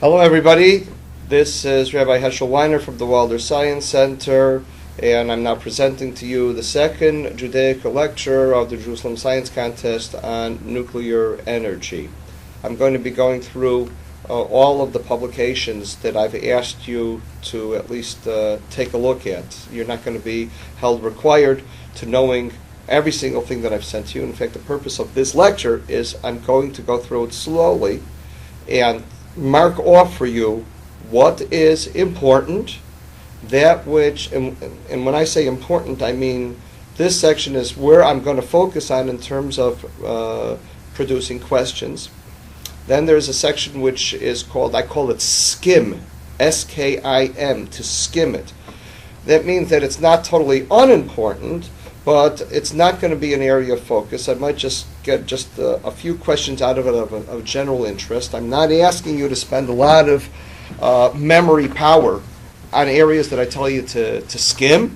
Hello, everybody. This is Rabbi Heschel Weiner from the Wilder Science Center, and I'm now presenting to you the second Judaica lecture of the Jerusalem Science Contest on nuclear energy. I'm going to be going through all of the publications that I've asked you to at least take a look at. You're not going to be held required to knowing every single thing that I've sent you. In fact, the purpose of this lecture is I'm going to go through it slowly and mark off for you what is important, that which, and when I say important, I mean this section is where I'm going to focus on in terms of producing questions. Then there's a section which is called, I call it skim, S-K-I-M, to skim it. That means that it's not totally unimportant, but it's not going to be an area of focus. I might just get a few questions out of it of general interest. I'm not asking you to spend a lot of memory power on areas that I tell you to skim.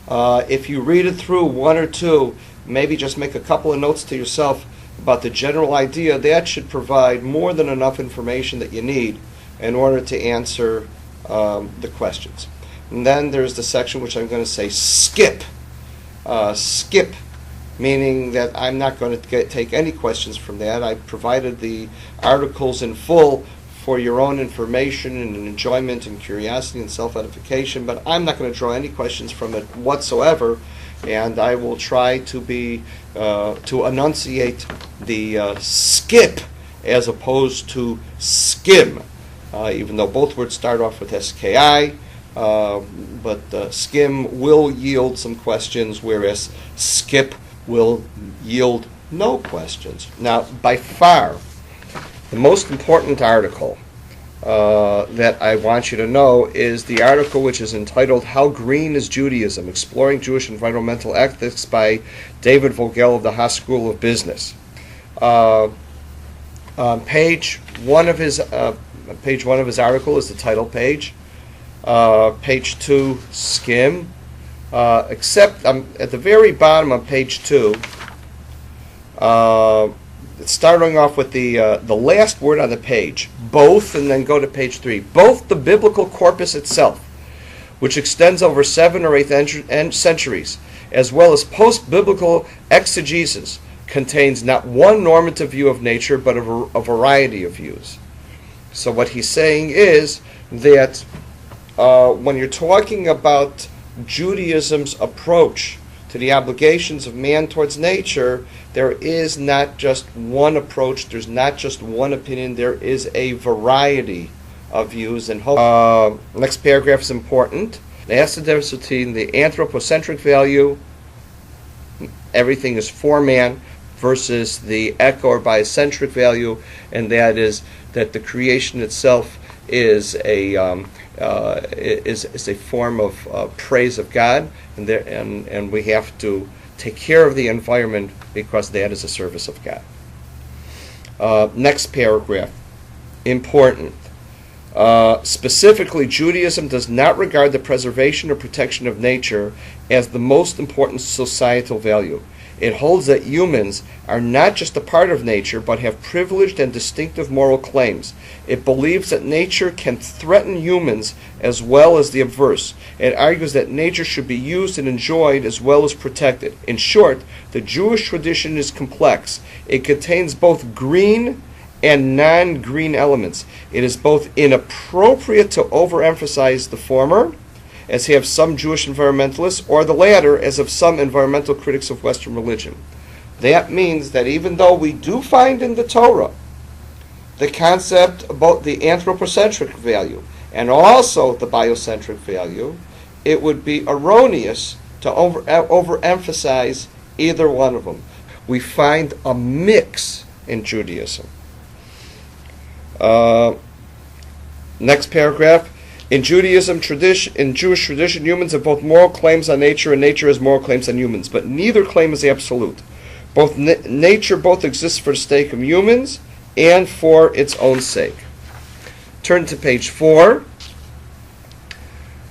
If you read it through one or two, maybe just make a couple of notes to yourself about the general idea. That should provide more than enough information that you need in order to answer the questions. And then there's the section which I'm going to say skip. Skip, meaning that I'm not going to take any questions from that. I provided the articles in full for your own information and enjoyment and curiosity and self-edification, but I'm not going to draw any questions from it whatsoever, and I will try to be to enunciate the skip as opposed to skim, even though both words start off with SKI. But skim will yield some questions, whereas skip will yield no questions. Now, by far, the most important article that I want you to know is the article which is entitled How Green is Judaism? Exploring Jewish Environmental Ethics by David Vogel of the Haas School of Business. Page one of his article is the title page. Page 2, skim. Except at the very bottom of page 2, starting off with the last word on the page, both, and then go to page 3. Both the biblical corpus itself, which extends over 7 or 8 centuries, as well as post-biblical exegesis, contains not one normative view of nature, but a variety of views. So what he's saying is that when you're talking about Judaism's approach to the obligations of man towards nature, there is not just one approach, there's not just one opinion, there is a variety of views. And next paragraph is important. That's the difference between the anthropocentric value, everything is for man, versus the eco or biocentric value, and that is that the creation itself is a form of praise of God, and we have to take care of the environment because that is a service of God. Next paragraph, important. Specifically, Judaism does not regard the preservation or protection of nature as the most important societal value. It holds that humans are not just a part of nature, but have privileged and distinctive moral claims. It believes that nature can threaten humans as well as the obverse. It argues that nature should be used and enjoyed as well as protected. In short, the Jewish tradition is complex. It contains both green and non-green elements. It is both inappropriate to overemphasize the former, as have some Jewish environmentalists, or the latter, as have some environmental critics of Western religion. That means that even though we do find in the Torah the concept about the anthropocentric value and also the biocentric value, it would be erroneous to overemphasize either one of them. We find a mix in Judaism. Next paragraph. In Jewish tradition, humans have both moral claims on nature, and nature has moral claims on humans. But neither claim is absolute. Nature both exists for the sake of humans and for its own sake. Turn to page 4.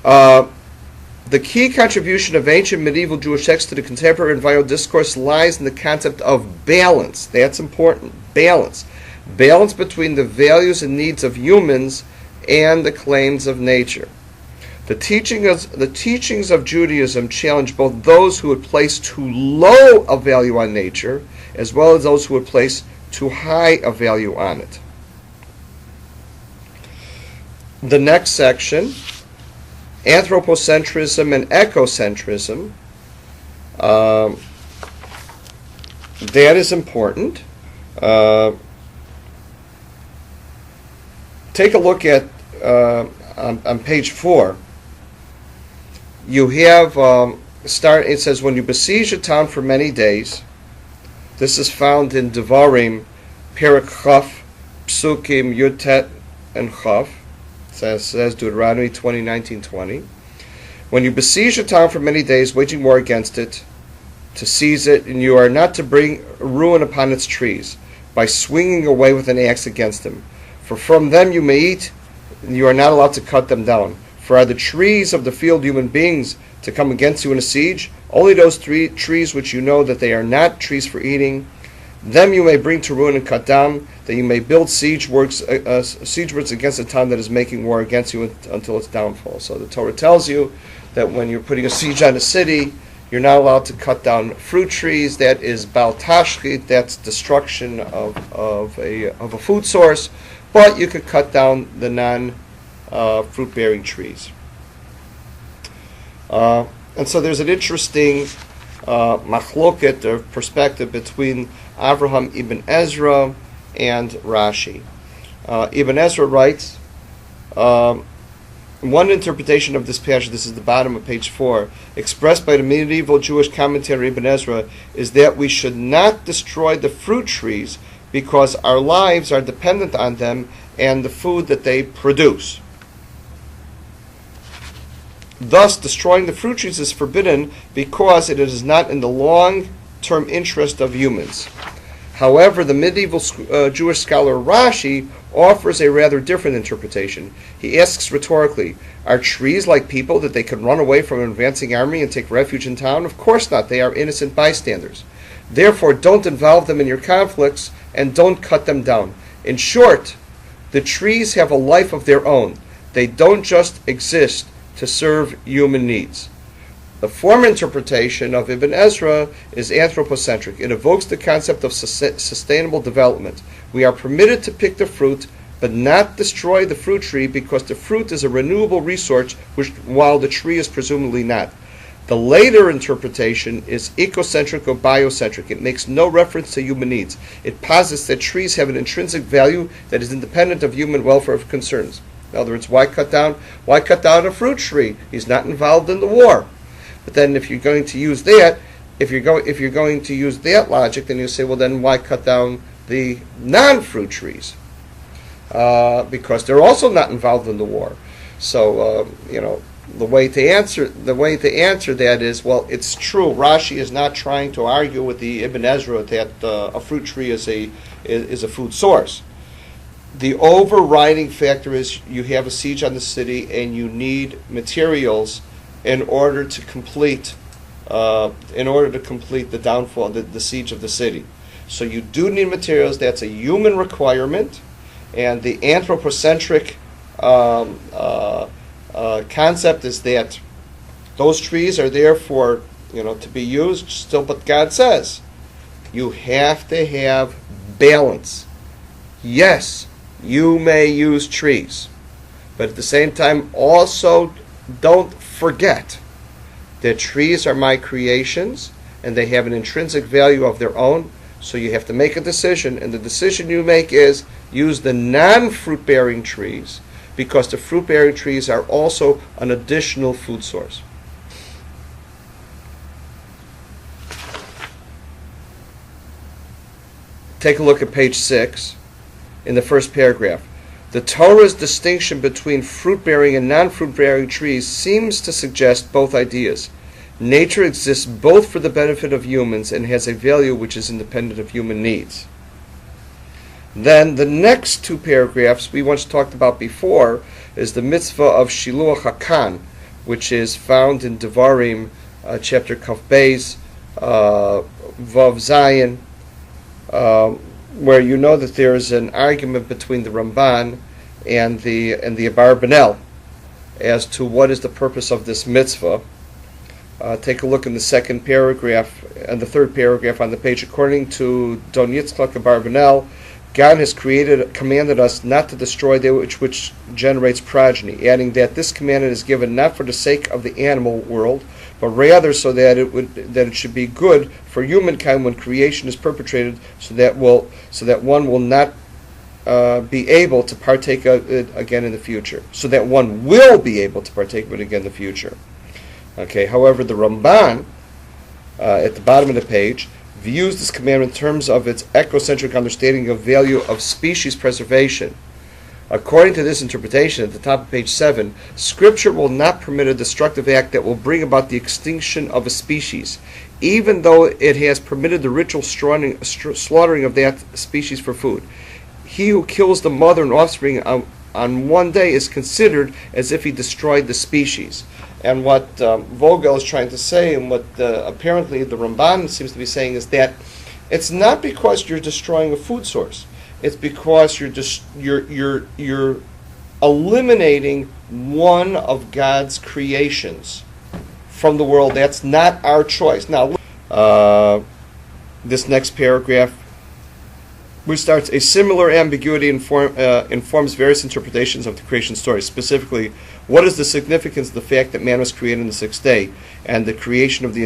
The key contribution of ancient medieval Jewish texts to the contemporary environmental discourse lies in the concept of balance. That's important. Balance. balance between the values and needs of humans and the claims of nature. The teachings of Judaism challenge both those who would place too low a value on nature, as well as those who would place too high a value on it. The next section, anthropocentrism and ecocentrism. That is important. Take a look at on page 4. You have it says, when you besiege a town for many days. This is found in Devarim, Perek Chaf, Psukim, Yud and Chaf. It says Deuteronomy 20:19-20. When you besiege a town for many days, waging war against it, to seize it, and you are not to bring ruin upon its trees, by swinging away with an axe against them. For from them you may eat, and you are not allowed to cut them down. For are the trees of the field human beings to come against you in a siege? Only those trees which you know that they are not trees for eating, them you may bring to ruin and cut down, that you may build siege works against a town that is making war against you until its downfall. So the Torah tells you that when you're putting a siege on a city, you're not allowed to cut down fruit trees. That is bal tashchit, that's destruction of a food source. But you could cut down the non-fruit-bearing trees. And so there's an interesting machloket, or perspective, between Avraham ibn Ezra and Rashi. Ibn Ezra writes, one interpretation of this passage, this is the bottom of page 4, expressed by the medieval Jewish commentator Ibn Ezra, is that we should not destroy the fruit trees because our lives are dependent on them and the food that they produce. Thus, destroying the fruit trees is forbidden because it is not in the long-term interest of humans. However, the medieval Jewish scholar Rashi offers a rather different interpretation. He asks rhetorically, are trees like people that they can run away from an advancing army and take refuge in town? Of course not. They are innocent bystanders. Therefore, don't involve them in your conflicts and don't cut them down. In short, the trees have a life of their own. They don't just exist to serve human needs. The former interpretation of Ibn Ezra is anthropocentric. It evokes the concept of sustainable development. We are permitted to pick the fruit, but not destroy the fruit tree because the fruit is a renewable resource, while the tree is presumably not. The later interpretation is ecocentric or biocentric. It makes no reference to human needs. It posits that trees have an intrinsic value that is independent of human welfare concerns. In other words, why cut down a fruit tree? He's not involved in the war. But then, if you're going to use that, if you're going to use that logic, then you say, well, then why cut down the non-fruit trees? Because they're also not involved in the war. So the way to answer that is, well, it's true. Rashi is not trying to argue with the Ibn Ezra that a fruit tree is a food source. The overriding factor is you have a siege on the city and you need materials in order to complete the downfall, the siege of the city. So you do need materials. That's a human requirement, and the anthropocentric concept is that those trees are there for to be used still. But God says you have to have balance. Yes, you may use trees, but at the same time, also don't forget that trees are my creations and they have an intrinsic value of their own. So you have to make a decision, and the decision you make is use the non-fruit-bearing trees because the fruit-bearing trees are also an additional food source. Take a look at page 6 in the first paragraph. The Torah's distinction between fruit-bearing and non-fruit-bearing trees seems to suggest both ideas. Nature exists both for the benefit of humans and has a value which is independent of human needs. Then the next two paragraphs we once talked about before is the mitzvah of Shiluach HaKan, which is found in Devarim, chapter Kaf Beis, Vav Zayin. where you know that there is an argument between the Ramban and the Abarbanel as to what is the purpose of this mitzvah. Take a look in the second paragraph and the third paragraph on the page. According to Don Yitzchak Abarbanel, God has commanded us not to destroy that which generates progeny, adding that this commandment is given not for the sake of the animal world, but rather so that it should be good for humankind when creation is perpetrated, so that one will not be able to partake of it again in the future. So that one will be able to partake of it again in the future. Okay. However, the Ramban at the bottom of the page views this commandment in terms of its ecocentric understanding of value of species preservation. According to this interpretation, at the top of page 7, Scripture will not permit a destructive act that will bring about the extinction of a species, even though it has permitted the ritual slaughtering of that species for food. He who kills the mother and offspring on one day is considered as if he destroyed the species. And what Vogel is trying to say, and what apparently the Ramban seems to be saying, is that it's not because you're destroying a food source. It's because you're eliminating one of God's creations from the world. That's not our choice. Now, this next paragraph, which starts, a similar ambiguity informs various interpretations of the creation story. Specifically, what is the significance of the fact that man was created on the sixth day and the creation of the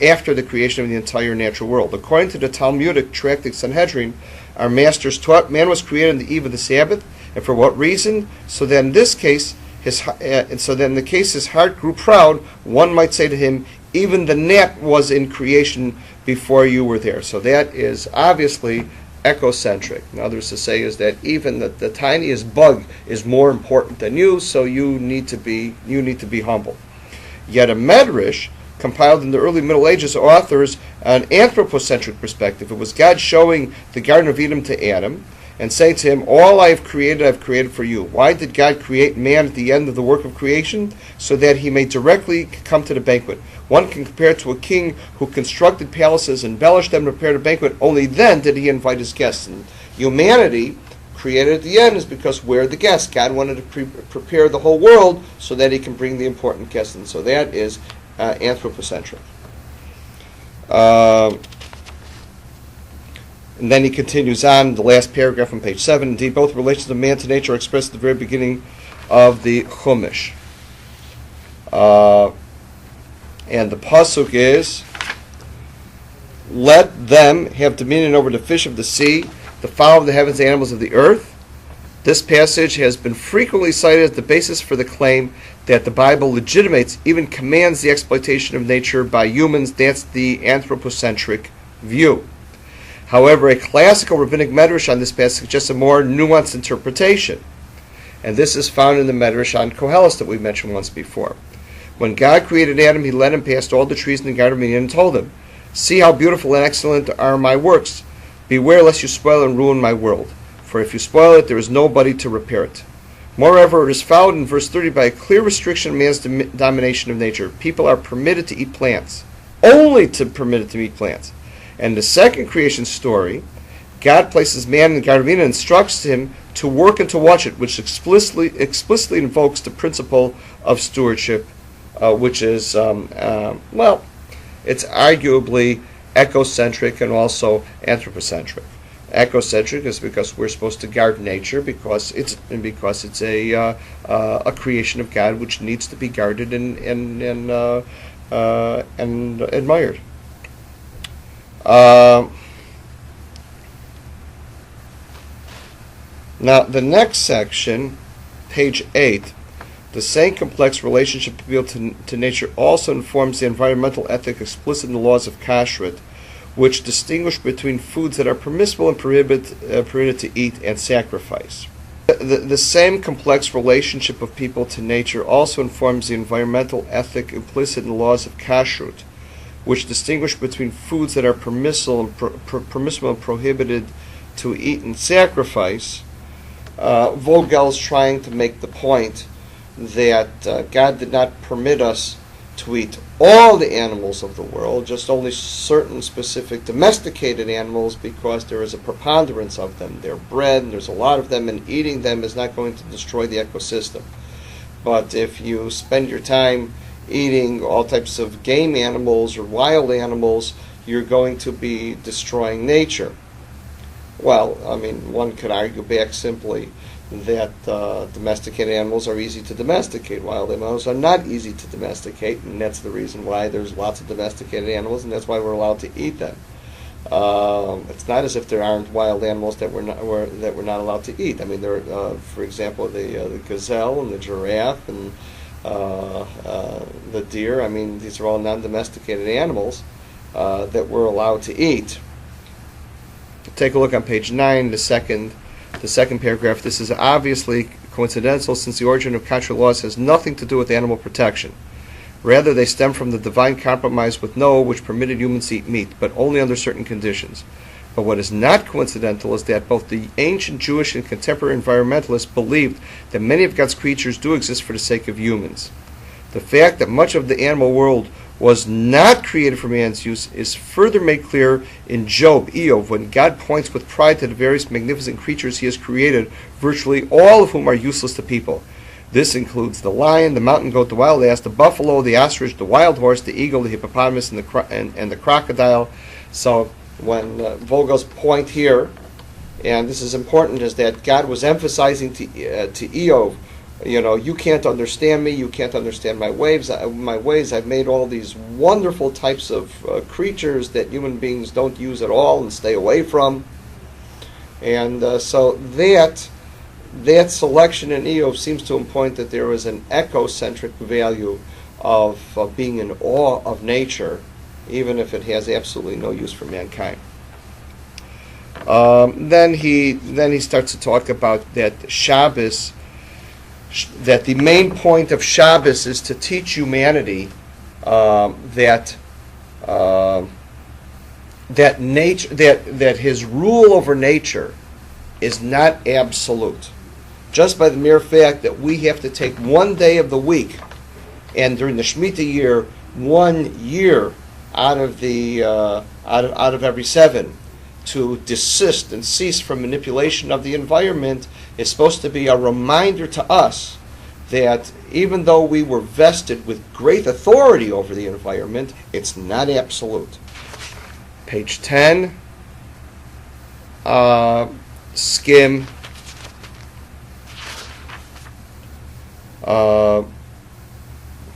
after the creation of the entire natural world? According to the Talmudic tractate Sanhedrin, our masters taught man was created on the eve of the Sabbath, and for what reason? So that in this case, his heart grew proud. One might say to him, even the gnat was in creation before you were there. So that is obviously ecocentric. And others to say is that even the tiniest bug is more important than you, so you need to be humble. Yet a medrash compiled in the early Middle Ages offers an anthropocentric perspective. It was God showing the Garden of Eden to Adam and saying to him, all I've created for you. Why did God create man at the end of the work of creation? So that he may directly come to the banquet. One can compare it to a king who constructed palaces, embellished them, and prepared a banquet. Only then did he invite his guests. And humanity, created at the end, is because we're the guests. God wanted to prepare the whole world so that he can bring the important guests in. So that is anthropocentric. And then he continues on, the last paragraph on page 7. Indeed, both relations of man to nature are expressed at the very beginning of the Chumash. And the pasuk is, let them have dominion over the fish of the sea, the fowl of the heavens, the animals of the earth. This passage has been frequently cited as the basis for the claim that the Bible legitimates, even commands the exploitation of nature by humans. That's the anthropocentric view. However, a classical rabbinic medrash on this passage suggests a more nuanced interpretation. And this is found in the medrash on Koheles that we mentioned once before. When God created Adam, he led him past all the trees in the Garden of Eden and told him, see how beautiful and excellent are my works. Beware lest you spoil and ruin my world. For if you spoil it, there is nobody to repair it. Moreover, it is followed in verse 30 by a clear restriction of man's domination of nature. People are permitted to eat plants. Only permitted to eat plants. And the second creation story, God places man in the Garden of Eden and instructs him to work and to watch it, which explicitly invokes the principle of stewardship, which is, it's arguably ecocentric and also anthropocentric. Ecocentric is because we're supposed to guard nature because it's a creation of God which needs to be guarded and admired. Now the next section, page 8. The same complex relationship of people to nature also informs the environmental ethic explicit in the laws of kashrut, which distinguish between foods that are permissible and permitted to eat and sacrifice. The same complex relationship of people to nature also informs the environmental ethic implicit in the laws of kashrut, which distinguish between foods that are permissible and prohibited to eat and sacrifice. Vogel's trying to make the point that God did not permit us to eat all the animals of the world, just only certain specific domesticated animals, because there is a preponderance of them. They're bred, and there's a lot of them, and eating them is not going to destroy the ecosystem. But if you spend your time eating all types of game animals or wild animals, you're going to be destroying nature. Well, I mean, one could argue back simply that domesticated animals are easy to domesticate. Wild animals are not easy to domesticate, and that's the reason why there's lots of domesticated animals, and that's why we're allowed to eat them. It's not as if there aren't wild animals that we're not allowed to eat. I mean, there, for example, the gazelle and the giraffe and the deer. I mean, these are all non-domesticated animals that we're allowed to eat. Take a look on page 9, the second paragraph. This is obviously coincidental, since the origin of contrary laws has nothing to do with animal protection. Rather, they stem from the divine compromise with Noah, which permitted humans to eat meat, but only under certain conditions. But what is not coincidental is that both the ancient Jewish and contemporary environmentalists believed that many of God's creatures do exist for the sake of humans. The fact that much of the animal world was not created for man's use is further made clear in Job, when God points with pride to the various magnificent creatures he has created, virtually all of whom are useless to people. This includes the lion, the mountain goat, the wild ass, the buffalo, the ostrich, the wild horse, the eagle, the hippopotamus, and the crocodile. So when Vogel's point here, and this is important, is that God was emphasizing to Eov, you can't understand me, you can't understand my ways. I've made all these wonderful types of creatures that human beings don't use at all and stay away from. And so that selection in Eov seems to point that there is an ecocentric value of being in awe of nature, even if it has absolutely no use for mankind. Then he starts to talk about that Shabbos, that the main point of Shabbos is to teach humanity that his rule over nature is not absolute. Just by the mere fact that we have to take one day of the week, and during the Shemitah year, 1 year out of every 7, to desist and cease from manipulation of the environment, is supposed to be a reminder to us that even though we were vested with great authority over the environment, it's not absolute. Page 10, skim.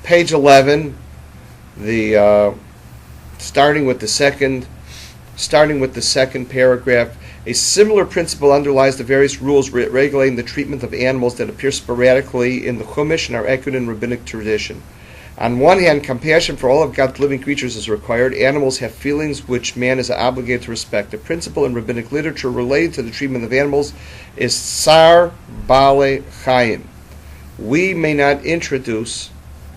Page 11, starting with the second paragraph. A similar principle underlies the various rules regulating the treatment of animals that appear sporadically in the Chumash and are echoed in rabbinic tradition. On one hand, compassion for all of God's living creatures is required. Animals have feelings which man is obligated to respect. The principle in rabbinic literature related to the treatment of animals is Tsar Bale Chaim. We may not introduce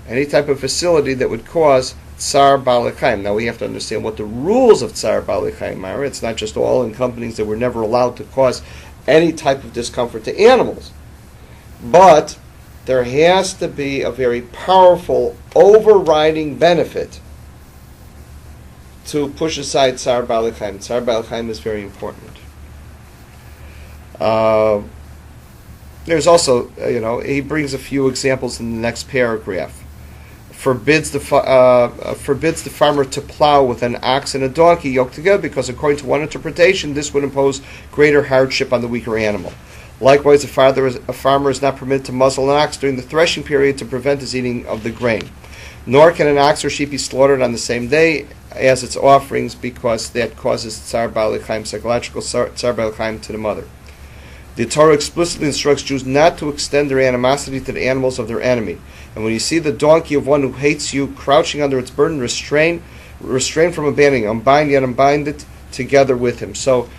any type of facility that would cause Tsar Bale Chaim. Now we have to understand what the rules of Tsar Bale Chaim are. It's not just all in companies that we're never allowed to cause any type of discomfort to animals. But there has to be a very powerful overriding benefit to push aside Tsar Bale Chaim. Tsar Bale Chaim is very important. There's also, he brings a few examples in the next paragraph. Forbids the farmer to plow with an ox and a donkey yoked together, because according to one interpretation, this would impose greater hardship on the weaker animal. Likewise, a farmer is not permitted to muzzle an ox during the threshing period to prevent his eating of the grain. Nor can an ox or sheep be slaughtered on the same day as its offerings, because that causes Tsar Bale Chaim, psychological Tsar Bale Chaim, to the mother. The Torah explicitly instructs Jews not to extend their animosity to the animals of their enemy. And when you see the donkey of one who hates you crouching under its burden, restrain from abandoning, unbind yet unbind it together with him. So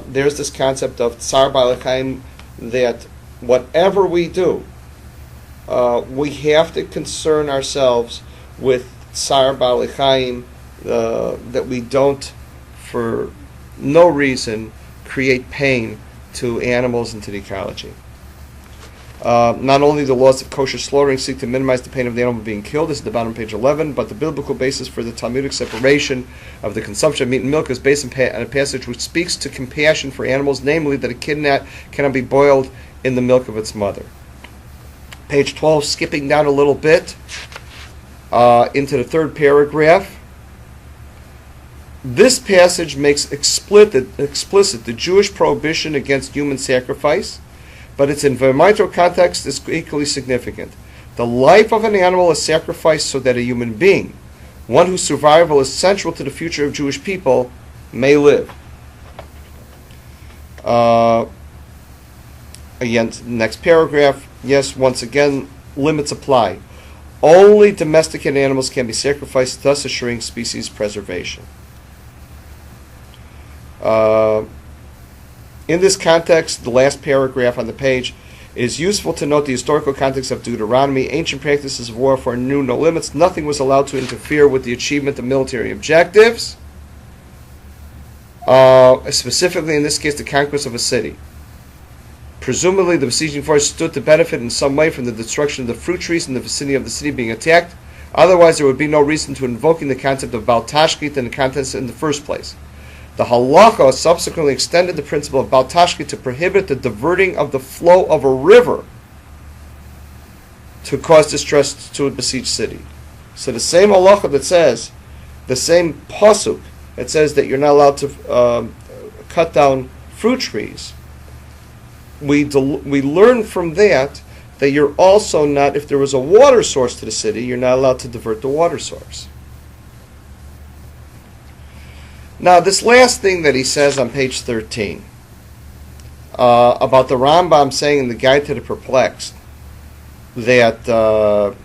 there's this concept of Tsar Bale Chaim, that whatever we do, we have to concern ourselves with Tsar Bale Chaim, that we don't, for no reason, create pain to animals and to the ecology. Not only the laws of kosher slaughtering seek to minimize the pain of the animal being killed, this is the bottom of page 11, but the biblical basis for the Talmudic separation of the consumption of meat and milk is based on a passage which speaks to compassion for animals, namely that a kid cannot be boiled in the milk of its mother. Page 12, skipping down a little bit into the third paragraph. This passage makes explicit the Jewish prohibition against human sacrifice, but its environmental context is equally significant. The life of an animal is sacrificed so that a human being, one whose survival is central to the future of Jewish people, may live. Again, next paragraph, yes, once again, limits apply. Only domesticated animals can be sacrificed, thus assuring species preservation. In this context, the last paragraph on the page, it is useful to note the historical context of Deuteronomy. Ancient practices of warfare knew no limits. Nothing was allowed to interfere with the achievement of military objectives, specifically in this case the conquest of a city. Presumably the besieging force stood to benefit in some way from the destruction of the fruit trees in the vicinity of the city being attacked. Otherwise there would be no reason to invoking the concept of Baal Tashkit in the contest in the first place. The halacha subsequently extended the principle of Baal Tashkit to prohibit the diverting of the flow of a river to cause distress to a besieged city. So the same halacha that says, the same pasuk that says that you're not allowed to cut down fruit trees, we learn from that you're also not, if there was a water source to the city, you're not allowed to divert the water source. Now, this last thing that he says on page 13 about the Rambam saying in the Guide to the Perplexed that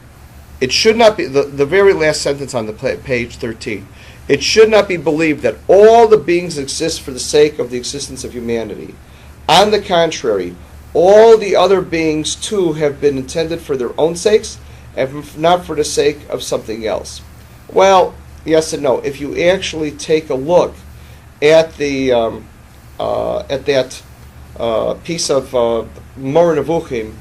it should not be, the very last sentence on the page 13, it should not be believed that all the beings exist for the sake of the existence of humanity. On the contrary, all the other beings too have been intended for their own sakes and not for the sake of something else. Well, yes and no. If you actually take a look at the at that piece of Moreh Nevuchim,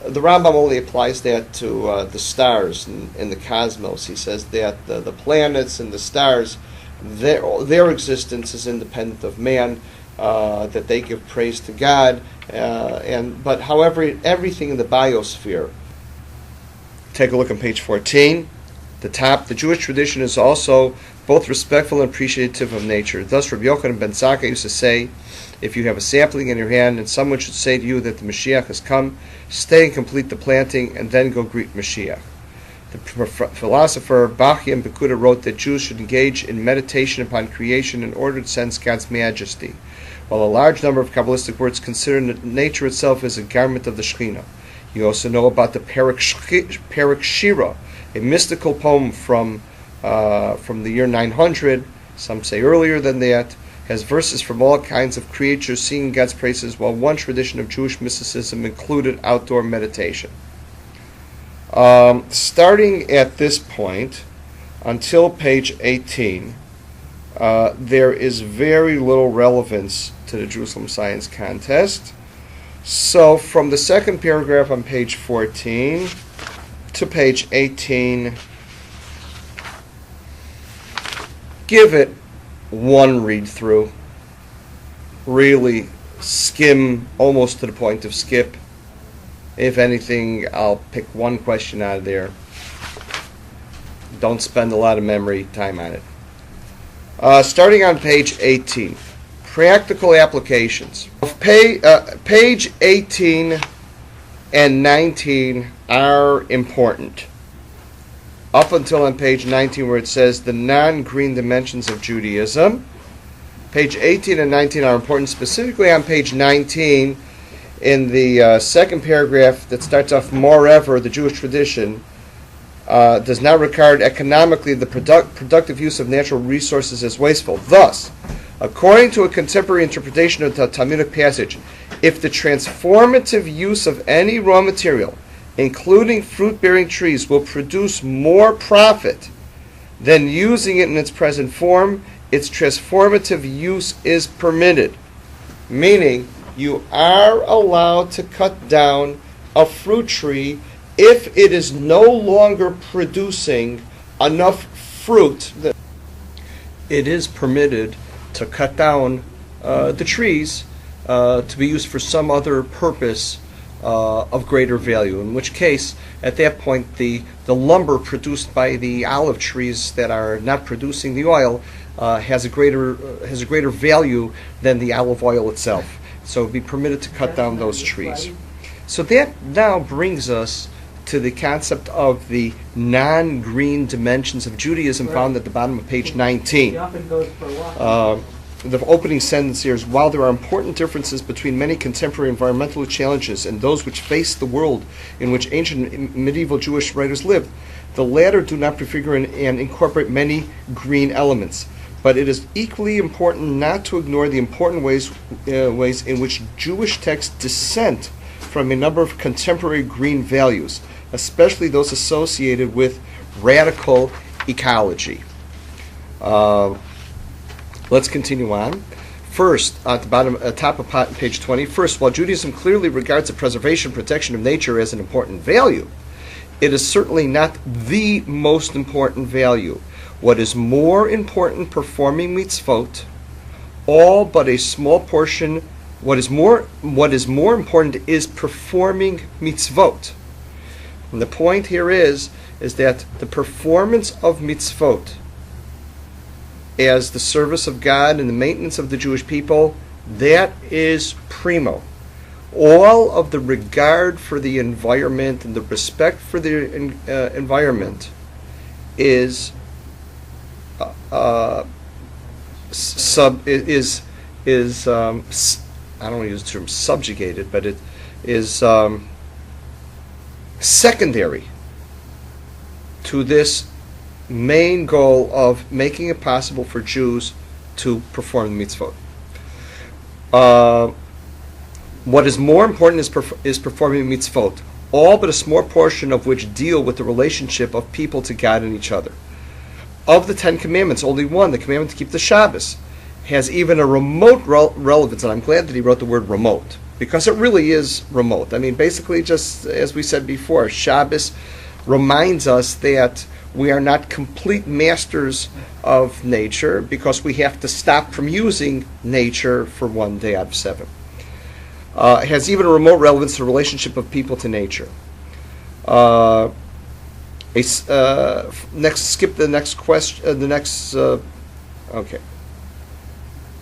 the Rambam only applies that to the stars in the cosmos. He says that the planets and the stars, their existence is independent of man, that they give praise to God, but however, everything in the biosphere. Take a look on page 14. The Jewish tradition is also both respectful and appreciative of nature. Thus, Rabbi Yochanan ben Zakkai used to say, if you have a sapling in your hand and someone should say to you that the Mashiach has come, stay and complete the planting and then go greet Mashiach. The philosopher Bachya Bekuda wrote that Jews should engage in meditation upon creation in order to sense God's majesty, while a large number of Kabbalistic words consider nature itself as a garment of the Shekhinah. You also know about the Perek Shira, a mystical poem from the year 900, some say earlier than that, has verses from all kinds of creatures singing God's praises, while one tradition of Jewish mysticism included outdoor meditation. Starting at this point until page 18, there is very little relevance to the Jerusalem Science Contest. So from the second paragraph on page 14 to page 18, give it one read through. Really skim almost to the point of skip. If anything, I'll pick one question out of there. Don't spend a lot of memory time on it. Starting on page 18, practical applications. Page 18 and 19 are important. Up until on page 19 where it says the non-green dimensions of Judaism. Page 18 and 19 are important, specifically on page 19 in the second paragraph that starts off, moreover, the Jewish tradition does not regard economically the productive use of natural resources as wasteful. Thus, according to a contemporary interpretation of the Talmudic passage, if the transformative use of any raw material, including fruit-bearing trees, will produce more profit than using it in its present form, its transformative use is permitted. Meaning, you are allowed to cut down a fruit tree if it is no longer producing enough fruit. It is permitted to cut down the trees to be used for some other purpose of greater value, in which case, at that point, the lumber produced by the olive trees that are not producing the oil has a greater value than the olive oil itself. So it would be permitted to cut down those trees. So that now brings us to the concept of the non-green dimensions of Judaism found at the bottom of page 19. The opening sentence here is, while there are important differences between many contemporary environmental challenges and those which face the world in which ancient and medieval Jewish writers lived, the latter do not prefigure and incorporate many green elements. But it is equally important not to ignore the important ways in which Jewish texts dissent from a number of contemporary green values, especially those associated with radical ecology. Let's continue on. First, at the bottom, top of page 20. First, while Judaism clearly regards the preservation and protection of nature as an important value, it is certainly not the most important value. What is more important, performing mitzvot, all but a small portion. What is more important is performing mitzvot. And the point here is that the performance of mitzvot as the service of God and the maintenance of the Jewish people, that is primo. All of the regard for the environment and the respect for the environment is I don't want to use the term subjugated, but it is secondary to this main goal of making it possible for Jews to perform the mitzvot. What is more important is performing mitzvot, all but a small portion of which deal with the relationship of people to God and each other. Of the 10 commandments, only one, the commandment to keep the Shabbos, has even a remote relevance, and I'm glad that he wrote the word remote, because it really is remote. I mean, basically, just as we said before, Shabbos reminds us that we are not complete masters of nature because we have to stop from using nature for one day out of 7. It has even a remote relevance to the relationship of people to nature. Skip the next question. Okay.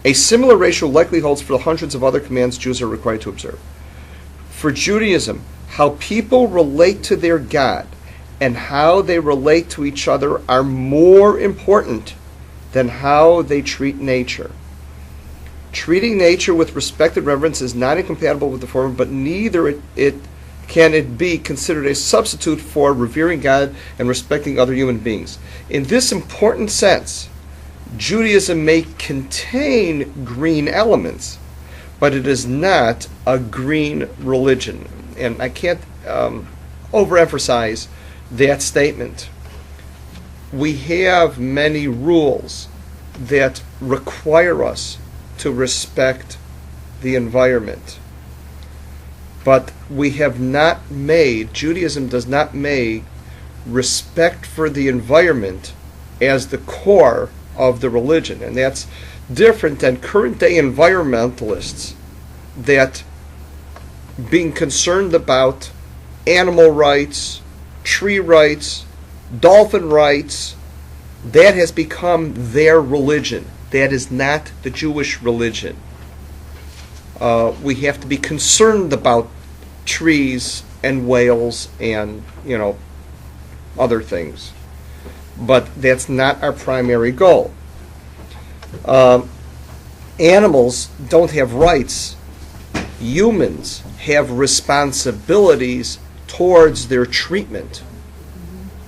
A similar ratio likely holds for the hundreds of other commands Jews are required to observe. For Judaism, how people relate to their God and how they relate to each other are more important than how they treat nature. Treating nature with respect and reverence is not incompatible with the former, but neither can it be considered a substitute for revering God and respecting other human beings. In this important sense, Judaism may contain green elements, but it is not a green religion. And I can't overemphasize that statement. We have many rules that require us to respect the environment. But we have not made, Judaism does not make respect for the environment as the core of the religion. And that's different than current day environmentalists that being concerned about animal rights, tree rights, dolphin rights, that has become their religion. That is not the Jewish religion. We have to be concerned about trees and whales and, other things. But that's not our primary goal. Animals don't have rights. Humans have responsibilities towards their treatment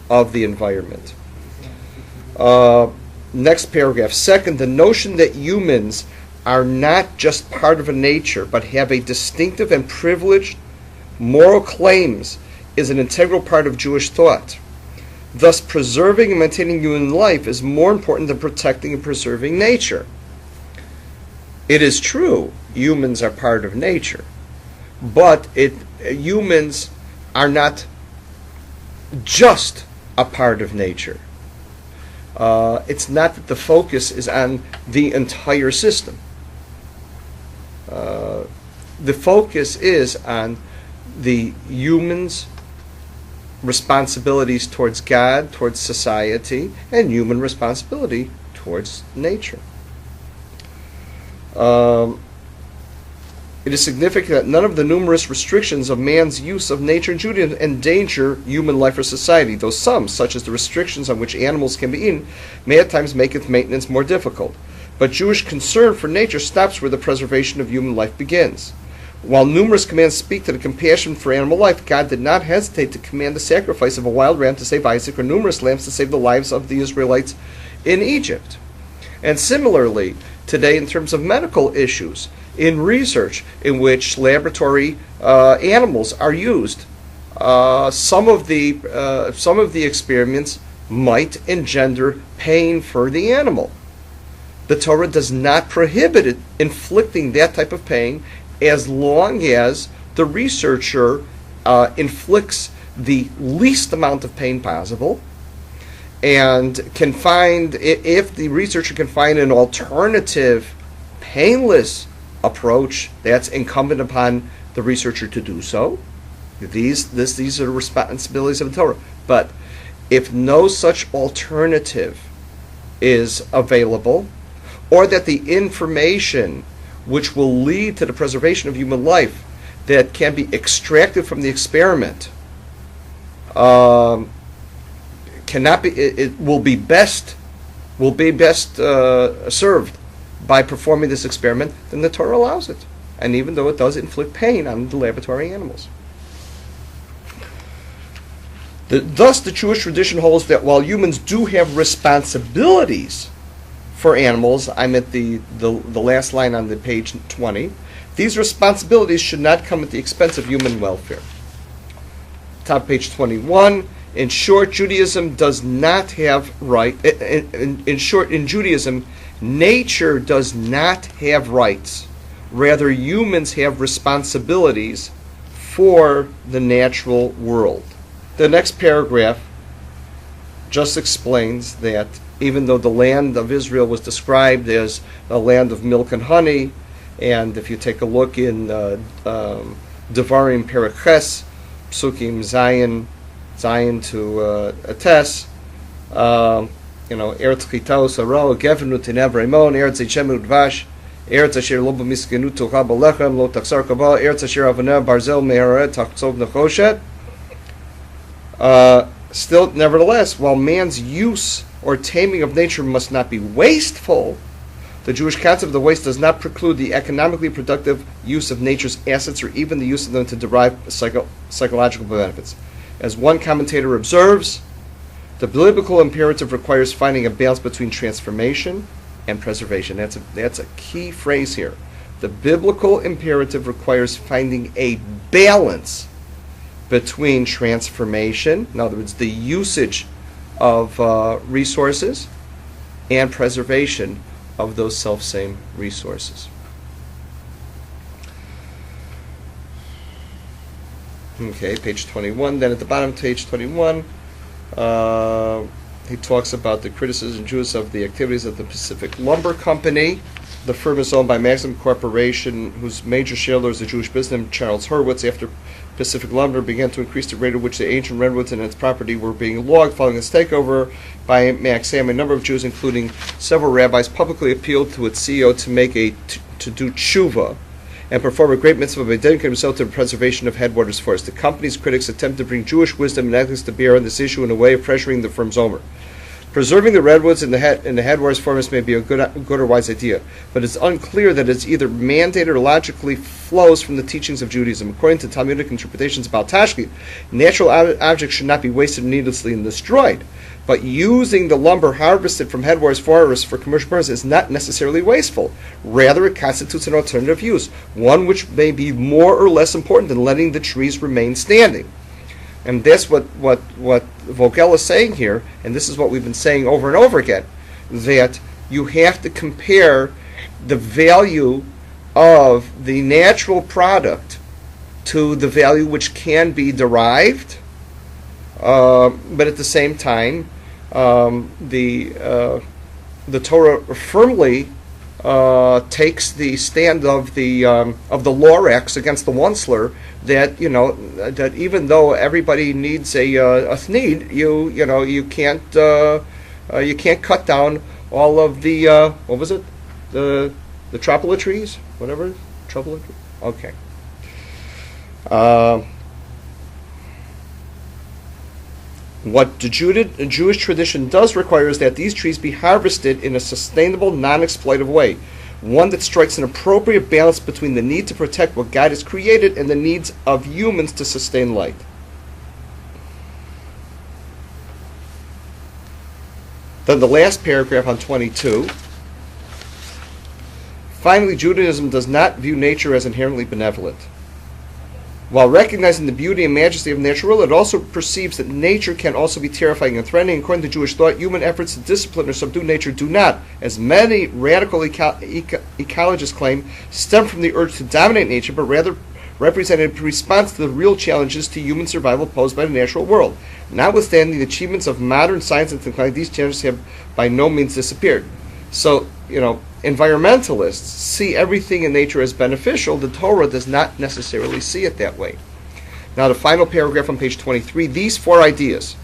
of the environment. Next paragraph. Second, the notion that humans are not just part of a nature, but have a distinctive and privileged moral claims is an integral part of Jewish thought. Thus, preserving and maintaining human life is more important than protecting and preserving nature. It is true, humans are part of nature, but humans are not just a part of nature. It's not that the focus is on the entire system. The focus is on the human's responsibilities towards God, towards society, and human responsibility towards nature. It is significant that none of the numerous restrictions of man's use of nature and Judaism endanger human life or society, though some, such as the restrictions on which animals can be eaten, may at times make its maintenance more difficult. But Jewish concern for nature stops where the preservation of human life begins. While numerous commands speak to the compassion for animal life, God did not hesitate to command the sacrifice of a wild ram to save Isaac or numerous lambs to save the lives of the Israelites in Egypt. And similarly, today in terms of medical issues, in research in which laboratory animals are used, some of the experiments might engender pain for the animal. The Torah does not prohibit inflicting that type of pain as long as the researcher inflicts the least amount of pain possible, and can find, if the researcher can find an alternative, painless approach, that's incumbent upon the researcher to do so. These are the responsibilities of the Torah. But if no such alternative is available, or that the information which will lead to the preservation of human life that can be extracted from the experiment cannot be, it will be best served by performing this experiment, then the Torah allows it, and even though it does inflict pain on the laboratory animals. Thus, the Jewish tradition holds that while humans do have responsibilities for animals, I'm at the last line on the page 20, these responsibilities should not come at the expense of human welfare. Top page 21. In short, Judaism does not have right. In short, in Judaism, nature does not have rights. Rather, humans have responsibilities for the natural world. The next paragraph just explains that even though the land of Israel was described as a land of milk and honey, and if you take a look in Devarim Perek Ches, Psukim Zion to Tes, Eretz Chitaos Aro, Gevenu Tenev Raimon, Eretz Echemu Dvash, Eretz Asher Lo B'Miskenu Tucha B'Lechem, Lo Tachsar Kabal, Eretz Asher Avaneh Barzel Meharet Tachtzov Nechoshet. Still, nevertheless, while man's use or taming of nature must not be wasteful, the Jewish concept of the waste does not preclude the economically productive use of nature's assets or even the use of them to derive psychological benefits. As one commentator observes, the biblical imperative requires finding a balance between transformation and preservation. That's a key phrase here. The biblical imperative requires finding a balance between transformation, in other words, the usage of resources, and preservation of those self-same resources. Okay, page 21. Then at the bottom of page 21, he talks about the criticism Jews of the activities of the Pacific Lumber Company. The firm is owned by Maxim Corporation, whose major shareholder is the Jewish businessman Charles Hurwitz. After Pacific Lumber began to increase the rate at which the ancient redwoods and its property were being logged following its takeover by Maxim, a number of Jews, including several rabbis, publicly appealed to its CEO to do tshuva and perform a great mitzvah by dedicating himself to the preservation of Headwaters Forest. The company's critics attempt to bring Jewish wisdom and ethics to bear on this issue in a way of pressuring the firm's owner. Preserving the redwoods in the Headwaters Forest may be a good or wise idea, but it's unclear that it's either mandated or logically flows from the teachings of Judaism. According to Talmudic interpretations about Tashkit, natural objects should not be wasted needlessly and destroyed. But using the lumber harvested from Headwaters forests for commercial purposes is not necessarily wasteful. Rather, it constitutes an alternative use, one which may be more or less important than letting the trees remain standing. And that's what Vogel is saying here, and this is what we've been saying over and over again, that you have to compare the value of the natural product to the value which can be derived, but at the same time, the Torah firmly takes the stand of the Lorax against the Onceler, that that even though everybody needs a thneed, you can't cut down all of the what was it, the tropola trees, whatever, tropola trees. Okay. What the Jewish tradition does require is that these trees be harvested in a sustainable, non-exploitive way, one that strikes an appropriate balance between the need to protect what God has created and the needs of humans to sustain life. Then the last paragraph on 22. Finally, Judaism does not view nature as inherently benevolent. While recognizing the beauty and majesty of natural world, it also perceives that nature can also be terrifying and threatening. According to Jewish thought, human efforts to discipline or subdue nature do not, as many radical ecologists claim, stem from the urge to dominate nature, but rather represent a response to the real challenges to human survival posed by the natural world. Notwithstanding the achievements of modern science and technology, these challenges have by no means disappeared. So, environmentalists see everything in nature as beneficial. The Torah does not necessarily see it that way. Now, the final paragraph on page 23, these four ideas: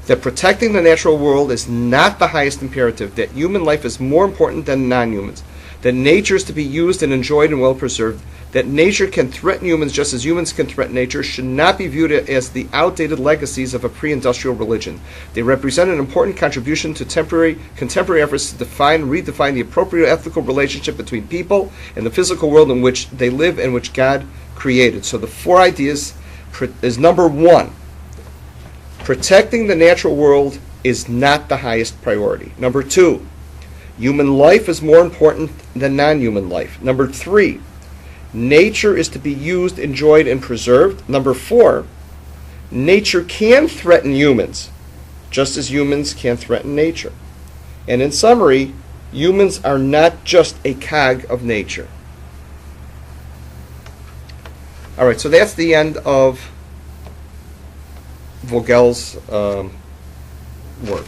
that protecting the natural world is not the highest imperative, that human life is more important than non-humans, that nature is to be used and enjoyed and well preserved, that nature can threaten humans just as humans can threaten nature, should not be viewed as the outdated legacies of a pre-industrial religion. They represent an important contribution to contemporary efforts to define and redefine the appropriate ethical relationship between people and the physical world in which they live and which God created. So the four ideas is: number one, protecting the natural world is not the highest priority. Number two, human life is more important than non-human life. Number three, nature is to be used, enjoyed, and preserved. Number four, nature can threaten humans, just as humans can threaten nature. And in summary, humans are not just a cog of nature. All right, so that's the end of Vogel's work.